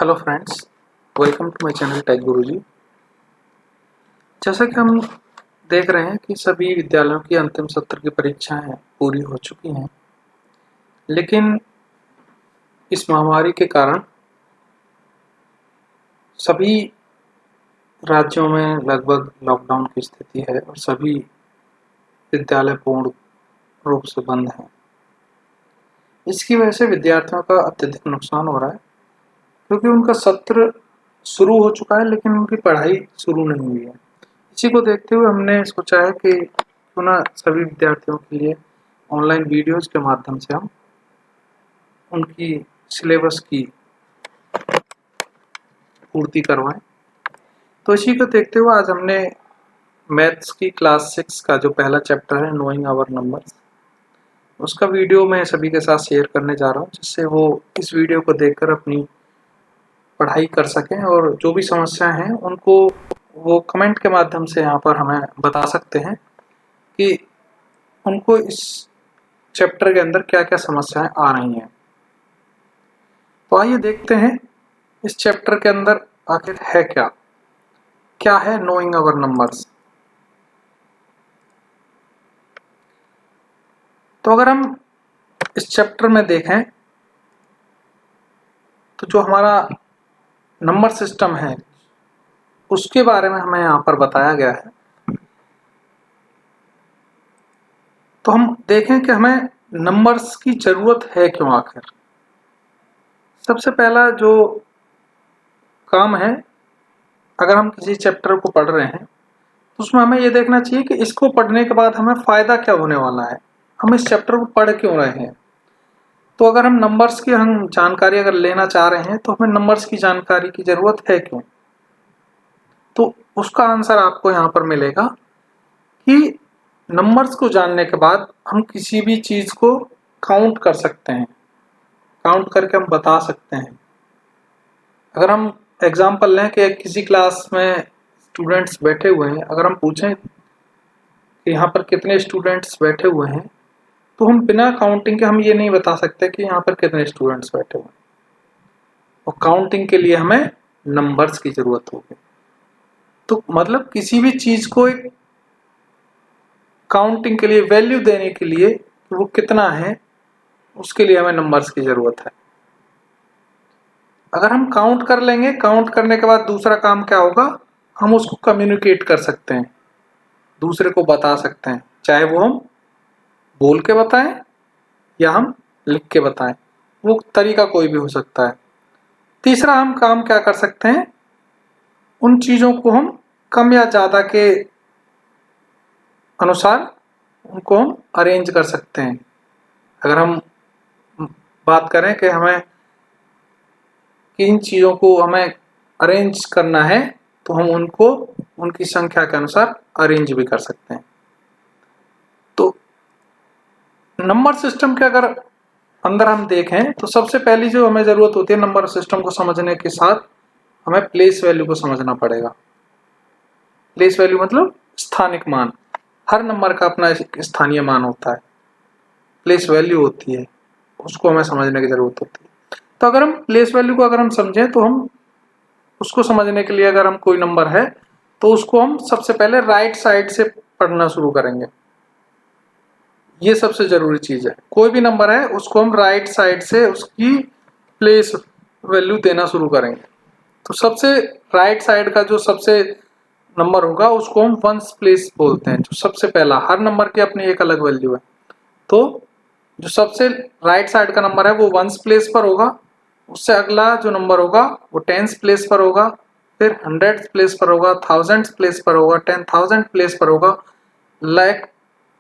Hello friends, welcome to my channel tech Guruji. जैसा कि हम देख रहे हैं कि सभी विद्यालयों की अंतिम सत्र की परीक्षाएं पूरी हो चुकी हैं, लेकिन इस महामारी के कारण सभी राज्यों में लगभग लॉकडाउन की स्थिति है और सभी विद्यालय पूर्ण रूप से बंद हैं। इसकी वजह से विद्यार्थियों का अत्यधिक नुकसान हो रहा है, क्योंकि उनका सत्र शुरू हो चुका है लेकिन उनकी पढ़ाई शुरू नहीं हुई है। इसी को देखते हुए हमने सोचा है कि क्यों ना सभी विद्यार्थियों के लिए ऑनलाइन वीडियोज के माध्यम से हम उनकी सिलेबस की पूर्ति करवाएं। तो इसी को देखते हुए आज हमने मैथ्स की क्लास 6 का जो पहला चैप्टर है नोइंग आवर नंबर्स, उसका वीडियो मैं सभी के साथ शेयर करने जा रहा हूं, जिससे वो इस वीडियो को देखकर अपनी पढ़ाई कर सकें और जो भी समस्याएं हैं उनको वो कमेंट के माध्यम से यहाँ पर हमें बता सकते हैं कि उनको इस चैप्टर के अंदर क्या क्या समस्याएं आ रही हैं। तो आइए देखते हैं इस चैप्टर के अंदर आखिर है क्या है नोइंग आवर नंबर्स। तो अगर हम इस चैप्टर में देखें तो जो हमारा नंबर सिस्टम है उसके बारे में हमें यहाँ पर बताया गया है। तो हम देखें कि हमें नंबर्स की जरूरत है क्यों आखिर। सबसे पहला जो काम है, अगर हम किसी चैप्टर को पढ़ रहे हैं तो उसमें हमें ये देखना चाहिए कि इसको पढ़ने के बाद हमें फायदा क्या होने वाला है, हम इस चैप्टर को पढ़ क्यों रहे हैं। तो अगर हम नंबर्स की हम जानकारी अगर लेना चाह रहे हैं तो हमें नंबर्स की जानकारी की जरूरत है क्यों। तो उसका आंसर आपको यहाँ पर मिलेगा कि नंबर्स को जानने के बाद हम किसी भी चीज को काउंट कर सकते हैं, काउंट करके हम बता सकते हैं। अगर हम एग्जाम्पल लें कि किसी क्लास में स्टूडेंट्स बैठे हुए हैं, अगर हम पूछें कि यहाँ पर कितने स्टूडेंट्स बैठे हुए हैं, तो हम बिना काउंटिंग के हम ये नहीं बता सकते कि यहाँ पर कितने स्टूडेंट्स बैठे हुए हैं। और काउंटिंग के लिए हमें नंबर्स की जरूरत होगी। तो मतलब किसी भी चीज को एक काउंटिंग के लिए, वैल्यू देने के लिए वो कितना है, उसके लिए हमें नंबर्स की जरूरत है। अगर हम काउंट कर लेंगे, काउंट करने के बाद दूसरा काम क्या होगा, हम उसको कम्युनिकेट कर सकते हैं, दूसरे को बता सकते हैं, चाहे वो हम बोल के बताएं या हम लिख के बताएं, वो तरीका कोई भी हो सकता है। तीसरा हम काम क्या कर सकते हैं, उन चीजों को हम कम या ज्यादा के अनुसार उनको हम अरेंज कर सकते हैं। अगर हम बात करें कि हमें किन चीजों को हमें अरेंज करना है, तो हम उनको उनकी संख्या के अनुसार अरेंज भी कर सकते हैं। तो नंबर सिस्टम के अगर अंदर हम देखें तो सबसे पहली जो हमें जरूरत होती है नंबर सिस्टम को समझने के साथ, हमें प्लेस वैल्यू को समझना पड़ेगा। प्लेस वैल्यू मतलब स्थानिक मान। हर नंबर का अपना स्थानीय मान होता है, प्लेस वैल्यू होती है, उसको हमें समझने की जरूरत होती है। तो अगर हम प्लेस वैल्यू को अगर हम समझें तो हम उसको समझने के लिए, अगर हम कोई नंबर है तो उसको हम सबसे पहले राइट साइड से पढ़ना शुरू करेंगे। ये सबसे जरूरी चीज है। कोई भी नंबर है उसको हम राइट साइड से उसकी प्लेस वैल्यू देना शुरू करेंगे। तो सबसे राइट साइड का जो सबसे नंबर होगा उसको हम वंस प्लेस बोलते हैं। जो सबसे पहला, हर नंबर की अपनी एक अलग वैल्यू है, तो जो सबसे राइट साइड का नंबर है वो वंस प्लेस पर होगा। उससे अगला जो नंबर होगा वो टेंस प्लेस पर होगा, फिर हंड्रेड प्लेस पर होगा, थाउजेंड प्लेस पर होगा, 10,000 प्लेस पर होगा, लाख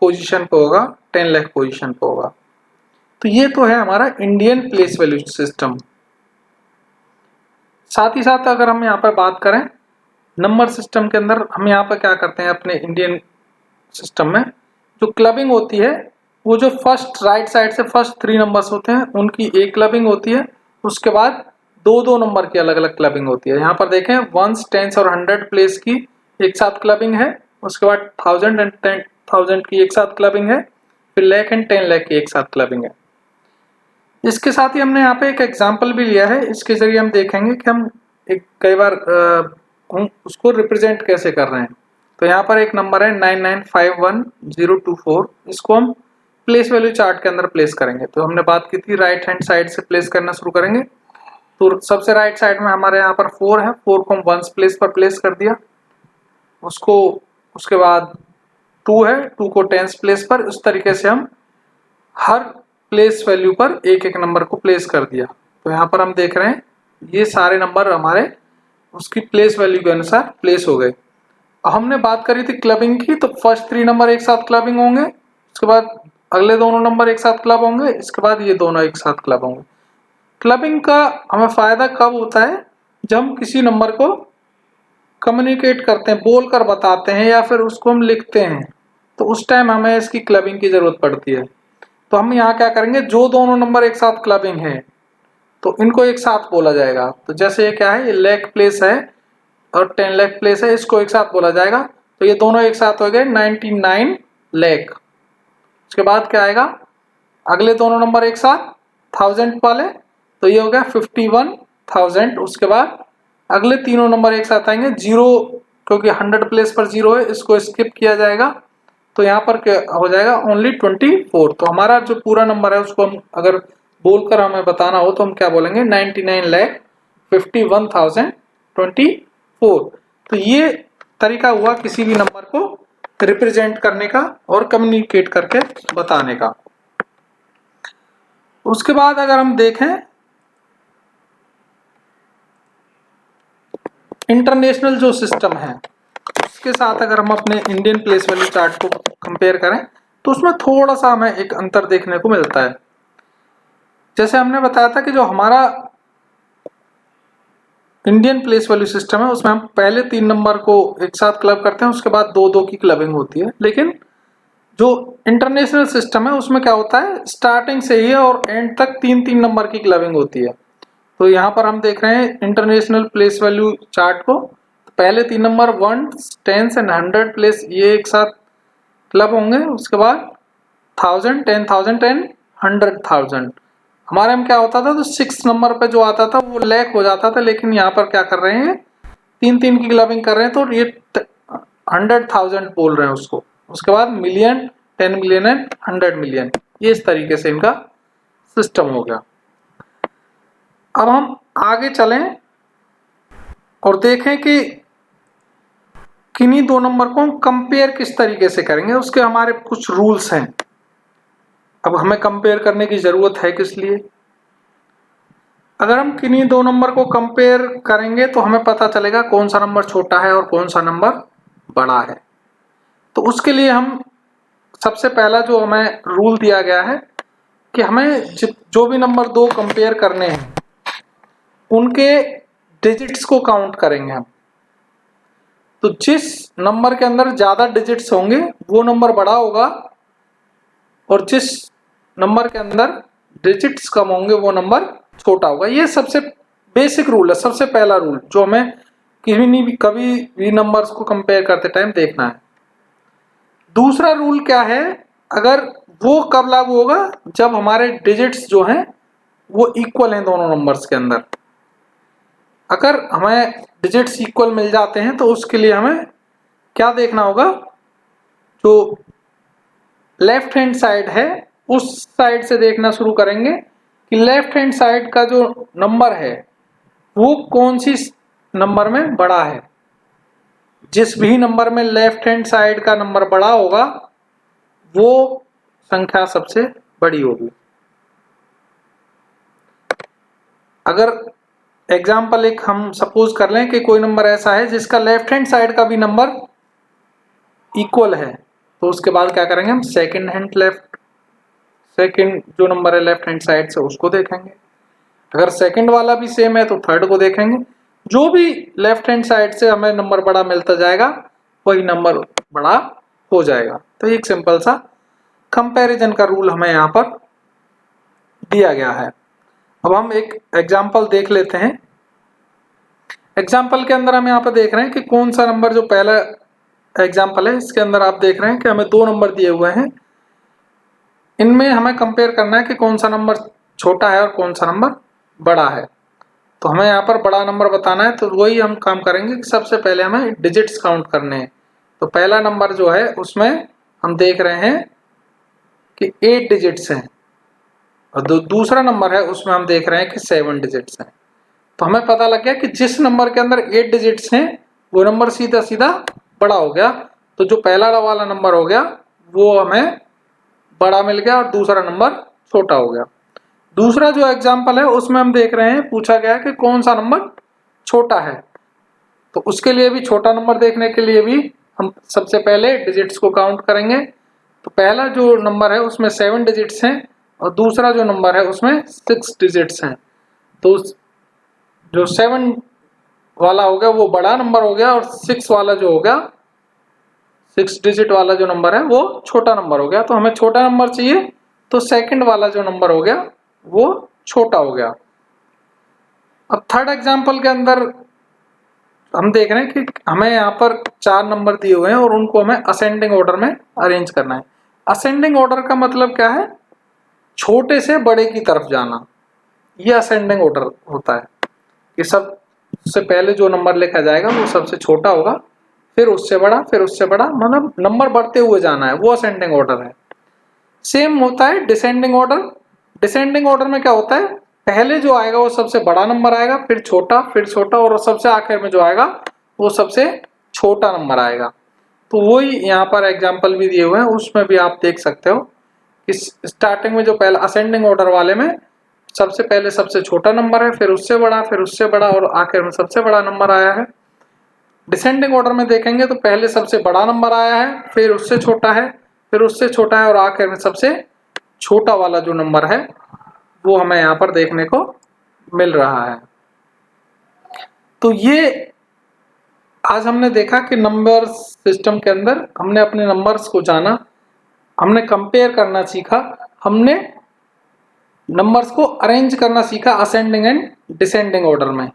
पोजीशन पर होगा, 10 लाख पोजीशन पर होगा। तो ये तो है हमारा इंडियन प्लेस वैल्यू सिस्टम। साथ ही साथ अगर हम यहाँ पर बात करें नंबर सिस्टम के अंदर, हम यहाँ पर क्या करते हैं अपने इंडियन सिस्टम में, जो क्लबिंग होती है वो जो फर्स्ट राइट साइड से फर्स्ट 3 नंबर्स होते हैं उनकी एक क्लबिंग होती है, उसके बाद दो दो नंबर की अलग अलग क्लबिंग होती है। यहाँ पर देखें वंस, टेंस और 100 प्लेस की एक साथ क्लबिंग है, उसके बाद 1000 एंड 10,000 की एक साथ क्लबिंग है, फिर लाख एंड 10 लाख की एक साथ क्लबिंग है। इसके साथ ही हमने यहाँ पे एक एग्जाम्पल भी लिया है, इसके जरिए हम देखेंगे कि हम कई बार हम उसको रिप्रेजेंट कैसे कर रहे हैं। तो यहाँ पर एक नंबर है 9951024, इसको हम प्लेस वैल्यू चार्ट के अंदर प्लेस करेंगे। तो हमने बात की थी राइट हैंड साइड से प्लेस करना शुरू करेंगे। तो सबसे राइट साइड में हमारे यहाँ पर 4 है, 4 को हम वंस प्लेस पर प्लेस कर दिया, उसको उसके बाद 2 है, 2 को टेंस प्लेस पर। उस तरीके से हम हर प्लेस वैल्यू पर एक एक नंबर को प्लेस कर दिया। तो यहाँ पर हम देख रहे हैं ये सारे नंबर हमारे उसकी प्लेस वैल्यू के अनुसार प्लेस हो गए। हमने बात करी थी क्लबिंग की, तो फर्स्ट 3 नंबर एक साथ क्लबिंग होंगे, उसके बाद अगले दोनों नंबर एक साथ क्लब होंगे, इसके बाद ये दोनों एक साथ क्लब होंगे। क्लबिंग का हमें फायदा कब होता है, जब हम किसी नंबर को कम्युनिकेट करते हैं, बोल कर बताते हैं या फिर उसको हम लिखते हैं, तो उस टाइम हमें इसकी क्लबिंग की जरूरत पड़ती है। तो हम यहाँ क्या करेंगे, जो दोनों नंबर एक साथ क्लबिंग है तो इनको एक साथ बोला जाएगा। तो जैसे ये क्या है, ये लेग प्लेस है और 10 लेग प्लेस है, इसको एक साथ बोला जाएगा। तो ये दोनों एक साथ हो गए 99 लेग। उसके बाद क्या आएगा, अगले दोनों नंबर एक साथ 1000 वाले, तो ये हो गया 51,000। उसके बाद अगले तीनों नंबर एक साथ आएंगे, 0 क्योंकि 100 प्लेस पर 0 है, इसको स्किप किया जाएगा। तो यहाँ पर क्या हो जाएगा, ओनली 24। तो हमारा जो पूरा नंबर है उसको हम अगर बोलकर हमें बताना हो तो हम क्या बोलेंगे, 99,51,024। तो ये तरीका हुआ किसी भी नंबर को रिप्रेजेंट करने का और कम्युनिकेट करके बताने का। उसके बाद अगर हम देखें इंटरनेशनल जो सिस्टम है उसके साथ अगर हम अपने इंडियन प्लेस वैल्यू चार्ट को कंपेयर करें तो उसमें थोड़ा सा हमें एक अंतर देखने को मिलता है। जैसे हमने बताया था कि जो हमारा इंडियन प्लेस वैल्यू सिस्टम है उसमें हम पहले 3 नंबर को एक साथ क्लब करते हैं, उसके बाद 2-2 की क्लबिंग होती है। लेकिन जो इंटरनेशनल सिस्टम है उसमें क्या होता है, स्टार्टिंग से ही और एंड तक 3-3 नंबर की क्लबिंग होती है। तो यहाँ पर हम देख रहे हैं इंटरनेशनल प्लेस वैल्यू चार्ट को, पहले 3 नंबर 1, 10 एंड 100 प्लेस ये एक साथ क्लब होंगे, उसके बाद 1000, 10,000 एंड 100,000। हमारे में क्या होता था, तो 6 नंबर पे जो आता था वो लैक हो जाता था। लेकिन यहाँ पर क्या कर रहे हैं, 3-3 की क्लबिंग कर रहे हैं, तो ये 100,000 बोल रहे हैं उसको। उसके बाद मिलियन, 10 मिलियन एंड 100 मिलियन, ये इस तरीके से इनका सिस्टम हो गया। अब हम आगे चलें और देखें कि किन्हीं 2 नंबर को हम कंपेयर किस तरीके से करेंगे, उसके हमारे कुछ रूल्स हैं। अब हमें कंपेयर करने की जरूरत है किस लिए, अगर हम किन्हीं 2 नंबर को कंपेयर करेंगे तो हमें पता चलेगा कौन सा नंबर छोटा है और कौन सा नंबर बड़ा है। तो उसके लिए हम सबसे पहला जो हमें रूल दिया गया है कि हमें जो भी नंबर 2 कंपेयर करने हैं उनके डिजिट्स को काउंट करेंगे हम। तो जिस नंबर के अंदर ज्यादा डिजिट्स होंगे वो नंबर बड़ा होगा और जिस नंबर के अंदर डिजिट्स कम होंगे वो नंबर छोटा होगा। ये सबसे बेसिक रूल है, सबसे पहला रूल जो हमें कभी भी नंबर्स को कंपेयर करते टाइम देखना है। दूसरा रूल क्या है, अगर वो कब लागू होगा, जब हमारे डिजिट्स जो हैं वो इक्वल हैं दोनों नंबर्स के अंदर। अगर हमें डिजिट्स इक्वल मिल जाते हैं तो उसके लिए हमें क्या देखना होगा, जो लेफ्ट हैंड साइड है उस साइड से देखना शुरू करेंगे कि लेफ्ट हैंड साइड का जो नंबर है वो कौन सी नंबर में बड़ा है। जिस भी नंबर में लेफ्ट हैंड साइड का नंबर बड़ा होगा वो संख्या सबसे बड़ी होगी। अगर एग्जाम्पल एक हम सपोज कर लें कि कोई नंबर ऐसा है जिसका लेफ्ट हैंड साइड का भी नंबर इक्वल है, तो उसके बाद क्या करेंगे हम, सेकंड जो नंबर है लेफ्ट हैंड साइड से उसको देखेंगे। अगर सेकंड वाला भी सेम है तो थर्ड को देखेंगे। जो भी लेफ्ट हैंड साइड से हमें नंबर बड़ा मिलता जाएगा वही नंबर बड़ा हो जाएगा। तो एक सिंपल सा कंपैरिजन का रूल हमें यहाँ पर दिया गया है। अब हम एक एग्जाम्पल देख लेते हैं। एग्जाम्पल के अंदर हम यहाँ पर देख रहे हैं कि कौन सा नंबर, जो पहला एग्जाम्पल है इसके अंदर आप देख रहे हैं कि हमें 2 नंबर दिए हुए हैं, इनमें हमें कंपेयर करना है कि कौन सा नंबर छोटा है और कौन सा नंबर बड़ा है। तो हमें यहाँ पर बड़ा नंबर बताना है, तो वही हम काम करेंगे कि सबसे पहले हमें डिजिट्स काउंट करने हैं। तो पहला नंबर जो है उसमें हम देख रहे हैं कि 8 डिजिट्स हैं, और दूसरा नंबर है उसमें हम देख रहे हैं कि 7 डिजिट्स हैं। तो हमें पता लग गया कि जिस नंबर के अंदर 8 डिजिट्स हैं वो नंबर सीधा सीधा बड़ा हो गया। तो जो पहला वाला नंबर हो गया वो हमें बड़ा मिल गया और दूसरा नंबर छोटा हो गया। दूसरा जो एग्जाम्पल है उसमें हम देख रहे हैं, पूछा गया कि कौन सा नंबर छोटा है। तो उसके लिए भी, छोटा नंबर देखने के लिए भी हम सबसे पहले डिजिट्स को काउंट करेंगे। तो पहला जो नंबर है उसमें 7 डिजिट्स हैं और दूसरा जो नंबर है उसमें 6 डिजिट्स हैं। तो जो 7 वाला हो गया वो बड़ा नंबर हो गया और 6 वाला जो हो गया, 6 डिजिट वाला जो नंबर है वो छोटा नंबर हो गया। तो हमें छोटा नंबर चाहिए, तो सेकंड वाला जो नंबर हो गया वो छोटा हो गया। अब थर्ड एग्जांपल के अंदर हम देख रहे हैं कि हमें यहाँ पर 4 नंबर दिए हुए हैं और उनको हमें असेंडिंग ऑर्डर में अरेंज करना है। असेंडिंग ऑर्डर का मतलब क्या है? छोटे से बड़े की तरफ जाना, ये असेंडिंग ऑर्डर होता है कि सबसे पहले जो नंबर लिखा जाएगा वो सबसे छोटा होगा, फिर उससे बड़ा, फिर उससे बड़ा, मतलब नंबर बढ़ते हुए जाना है, वो असेंडिंग ऑर्डर है। सेम होता है डिसेंडिंग ऑर्डर। डिसेंडिंग ऑर्डर में क्या होता है? पहले जो आएगा वो सबसे बड़ा नंबर आएगा, फिर छोटा और सबसे आखिर में जो आएगा वो सबसे छोटा नंबर आएगा। तो वही यहाँ पर एग्जाम्पल भी दिए हुए हैं, उसमें भी आप देख सकते हो कि स्टार्टिंग में जो पहला असेंडिंग ऑर्डर वाले में सबसे पहले सबसे छोटा नंबर है, फिर उससे बड़ा, फिर उससे बड़ा और आखिर में सबसे बड़ा नंबर आया है। डिसेंडिंग ऑर्डर में देखेंगे तो पहले सबसे बड़ा नंबर आया है, फिर उससे छोटा है, फिर उससे छोटा है और आखिर में सबसे छोटा वाला जो नंबर है वो हमें यहाँ पर देखने को मिल रहा है। तो ये आज हमने देखा कि नंबर सिस्टम के अंदर हमने अपने नंबर्स को जाना, हमने कंपेयर करना सीखा, हमने नंबर्स को अरेंज करना सीखा असेंडिंग एंड डिसेंडिंग ऑर्डर में।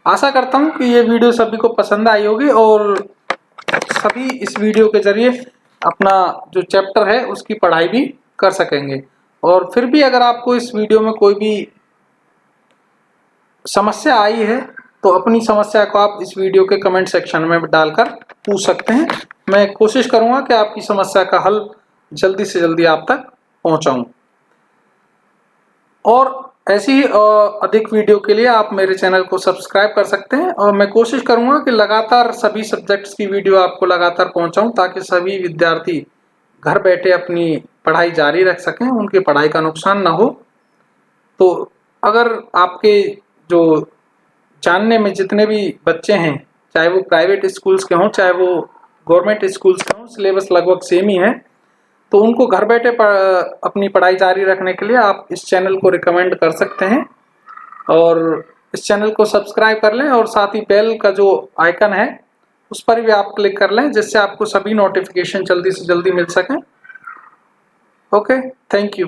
आशा करता हूँ कि ये वीडियो सभी को पसंद आई होगी और सभी इस वीडियो के जरिए अपना जो चैप्टर है उसकी पढ़ाई भी कर सकेंगे। और फिर भी अगर आपको इस वीडियो में कोई भी समस्या आई है तो अपनी समस्या को आप इस वीडियो के कमेंट सेक्शन में डालकर पूछ सकते हैं। मैं कोशिश करूंगा कि आपकी समस्या का हल जल्दी से जल्दी आप तक पहुंचाऊं। और ऐसी ही अधिक वीडियो के लिए आप मेरे चैनल को सब्सक्राइब कर सकते हैं और मैं कोशिश करूंगा कि लगातार सभी सब्जेक्ट्स की वीडियो आपको लगातार पहुंचाऊं ताकि सभी विद्यार्थी घर बैठे अपनी पढ़ाई जारी रख सकें, उनकी पढ़ाई का नुकसान ना हो। तो अगर आपके जो जानने में जितने भी बच्चे हैं, चाहे वो प्राइवेट स्कूल्स के हों चाहे वो गवर्नमेंट स्कूल्स के हों, सिलेबस लगभग सेम ही है, तो उनको घर बैठे अपनी पढ़ाई जारी रखने के लिए आप इस चैनल को रिकमेंड कर सकते हैं और इस चैनल को सब्सक्राइब कर लें और साथ ही बेल का जो आइकन है उस पर भी आप क्लिक कर लें जिससे आपको सभी नोटिफिकेशन जल्दी से जल्दी मिल सकें। Okay, thank you.